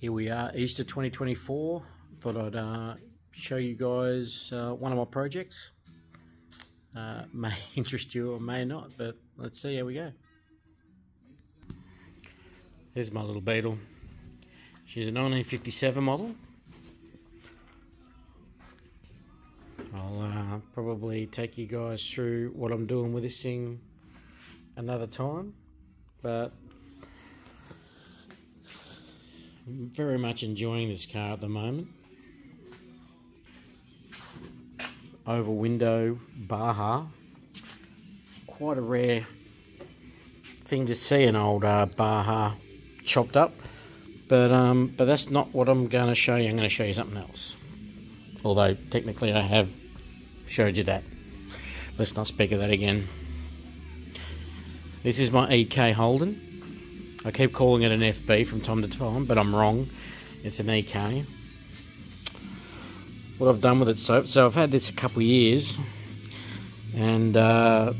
Here we are, Easter 2024. Thought I'd show you guys one of my projects. May interest you or may not, but let's see how we go. Here's my little Beetle. She's a 1957 model. I'll probably take you guys through what I'm doing with this thing another time, but I'm very much enjoying this car at the moment. Oval window Baja, quite a rare thing to see an old Baja chopped up, but that's not what I'm going to show you. I'm going to show you something else, although technically I have showed you that. Let's not speak of that again. This is my EK Holden. I keep calling it an FB from time to time, but I'm wrong. It's an EK. What I've done with it, so I've had this a couple of years, and I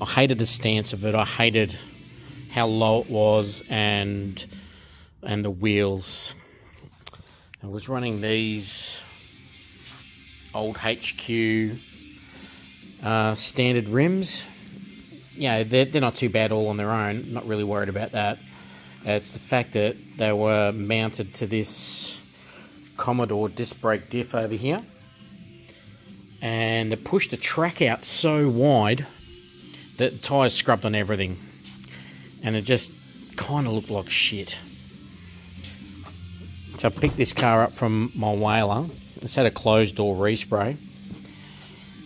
hated the stance of it. I hated how low it was and the wheels. I was running these old HQ standard rims. Yeah, they're not too bad all on their own. Not really worried about that. It's the fact that they were mounted to this Commodore disc brake diff over here, and they pushed the track out so wide that the tyres scrubbed on everything, and it just kind of looked like shit. So I picked this car up from my Whaler. It's had a closed door respray,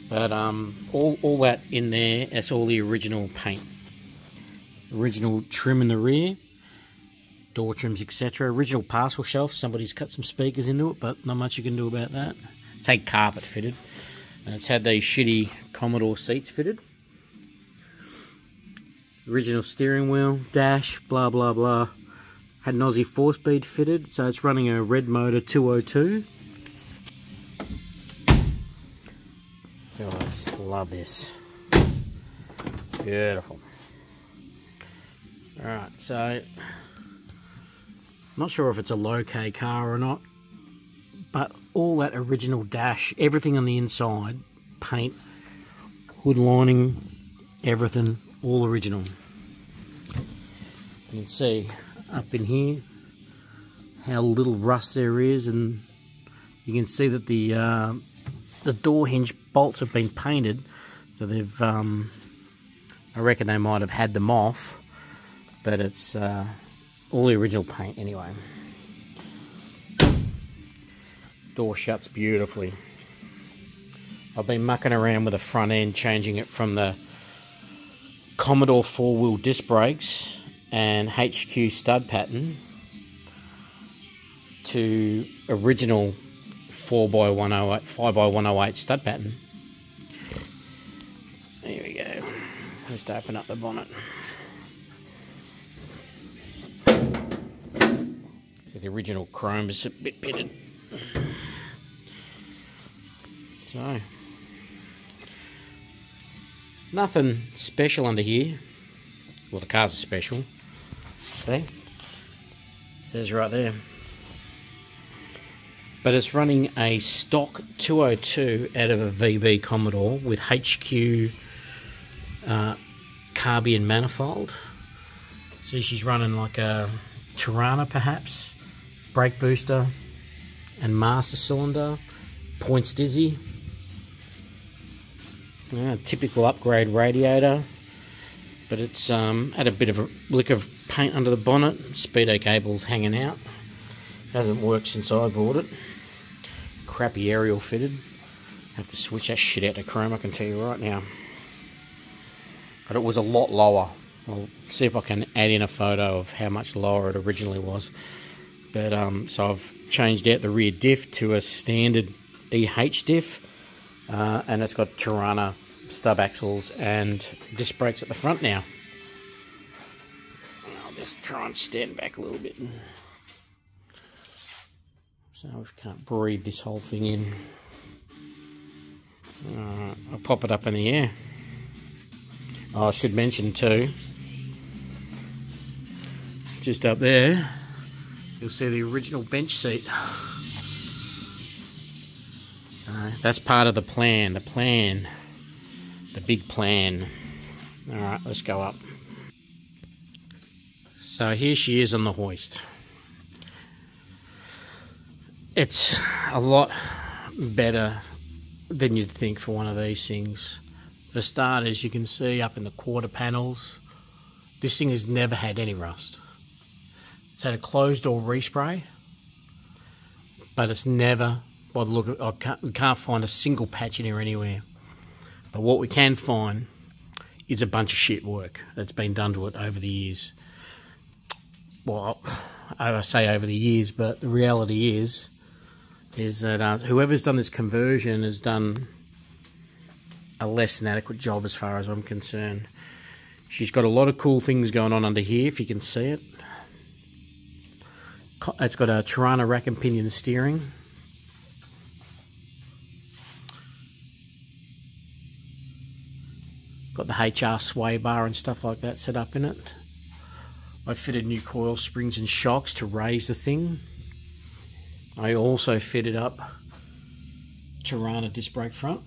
but all that in there, that's all the original paint, original trim in the rear, door trims, etc. Original parcel shelf. Somebody's cut some speakers into it, but not much you can do about that. It's had carpet fitted, and it's had these shitty Commodore seats fitted. Original steering wheel, dash, blah blah blah. Had an Aussie 4-speed fitted, so it's running a red motor 202. So I just love this. Beautiful. Alright, so not sure if it's a low-K car or not, but all that original dash, everything on the inside, paint, hood lining, everything, all original. You can see up in here how little rust there is, and you can see that the door hinge bolts have been painted, so they've I reckon they might have had them off, but it's all the original paint anyway. Door shuts beautifully. I've been mucking around with the front end, changing it from the Commodore 4-wheel disc brakes and HQ stud pattern to original 4x108, 5x108 stud pattern. There we go. Just open up the bonnet. So the original chrome is a bit pitted. So nothing special under here. Well, the cars are special. See? It says right there. But it's running a stock 202 out of a VB Commodore with HQ Carbion manifold. So she's running like a Tirana perhaps, brake booster and master cylinder, points dizzy. Typical upgrade radiator, but it's had a bit of a lick of paint under the bonnet, speedo cables hanging out. Hasn't worked since I bought it. Crappy aerial fitted. Have to switch that shit out to chrome, I can tell you right now. But it was a lot lower. I'll see if I can add in a photo of how much lower it originally was. But so I've changed out the rear diff to a standard EH diff, and it's got Tirana stub axles and disc brakes at the front now. I'll just try and stand back a little bit. So we can't breathe this whole thing in. I'll pop it up in the air. Oh, I should mention too, just up there, you'll see the original bench seat. So that's part of the plan, the big plan. All right, let's go up. So here she is on the hoist. It's a lot better than you'd think for one of these things. For starters, you can see up in the quarter panels, this thing has never had any rust. It's had a closed door respray, but it's never, by the look of, we can't find a single patch in here anywhere. But what we can find is a bunch of shit work that's been done to it over the years. Well, I say over the years, but the reality is that whoever's done this conversion has done a less than adequate job as far as I'm concerned. She's got a lot of cool things going on under here, if you can see it. It's got a Tirana rack and pinion steering. Got the HR sway bar and stuff like that set up in it. I fitted new coil springs and shocks to raise the thing. I also fitted up Tirana disc brake front.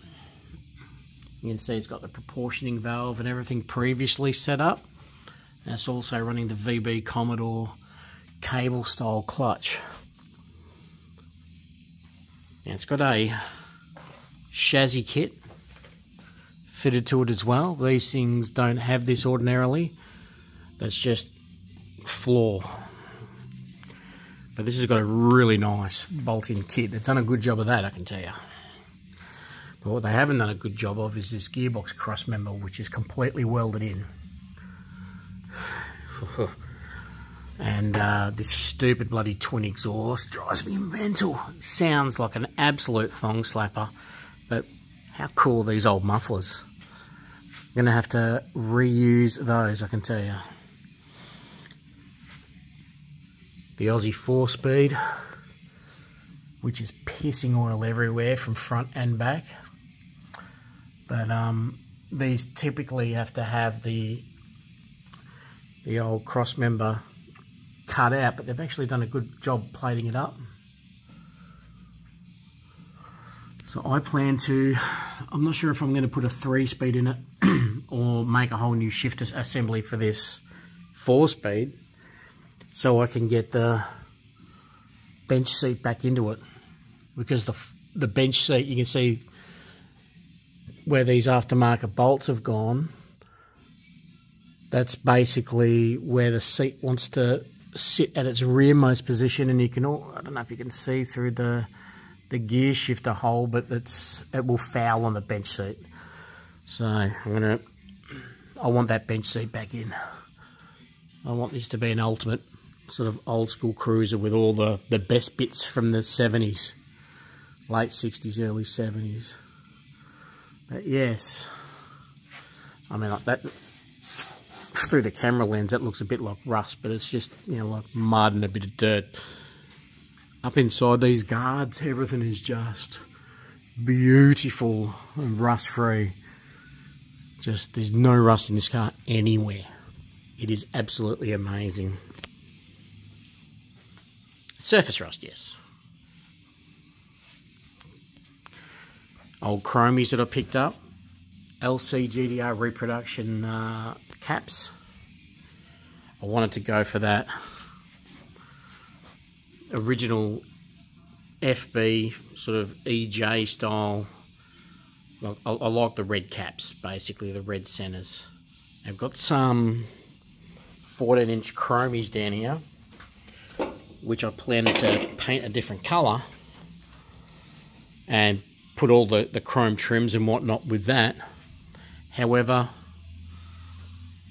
You can see it's got the proportioning valve and everything previously set up. And it's also running the VB Commodore cable style clutch. And it's got a chassis kit fitted to it as well. These things don't have this ordinarily. That's just floor. But this has got a really nice bolt-in kit. They've done a good job of that, I can tell you. But what they haven't done a good job of is this gearbox cross member, which is completely welded in. And this stupid bloody twin exhaust drives me mental. It sounds like an absolute thong slapper, but how cool are these old mufflers? I'm going to have to reuse those, I can tell you. The Aussie 4-speed, which is pissing oil everywhere from front and back. But these typically have to have the old cross member cut out, but they've actually done a good job plating it up. So I plan to, I'm not sure if I'm going to put a 3-speed in it or make a whole new shifter assembly for this 4-speed, so I can get the bench seat back into it. Because the bench seat, you can see where these aftermarket bolts have gone. That's basically where the seat wants to sit at its rearmost position, and you can, I don't know if you can see through the gear shifter hole, but it will foul on the bench seat. So I want that bench seat back in. I want this to be an ultimate sort of old school cruiser with all the best bits from the 70s, late 60s, early 70s. But yes, I mean, like that, through the camera lens, that looks a bit like rust, but it's just, you know, like mud and a bit of dirt. Up inside these guards, everything is just beautiful and rust-free. Just, there's no rust in this car anywhere. It is absolutely amazing. Surface rust, yes. Old chromies that I picked up. LC GDR reproduction caps. I wanted to go for that original FB sort of EJ style. I like the red caps, basically the red centers. I've got some 14-inch chromies down here, which I plan to paint a different colour and put all the chrome trims and whatnot with that. However,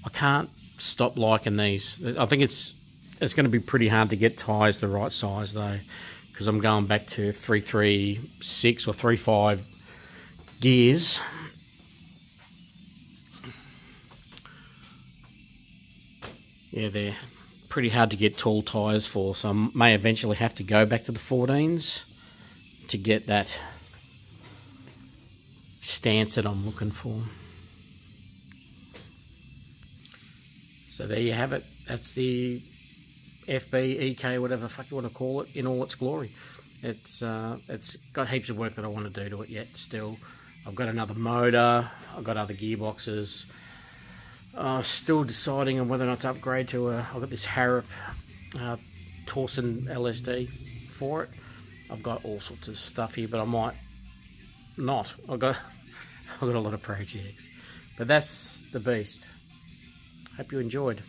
I can't stop liking these. I think it's going to be pretty hard to get tyres the right size though, because I'm going back to 336 or 35 gears. Yeah, they're pretty hard to get tall tyres for, so I may eventually have to go back to the 14s to get that stance that I'm looking for. So there you have it. That's the FB, EK, whatever the fuck you want to call it, in all its glory. It's got heaps of work that I want to do to it yet still. I've got another motor, I've got other gearboxes. Still deciding on whether or not to upgrade to I've got this Harrop Torsen LSD for it. I've got all sorts of stuff here, but I might not. I've got a lot of projects. But that's the beast. Hope you enjoyed.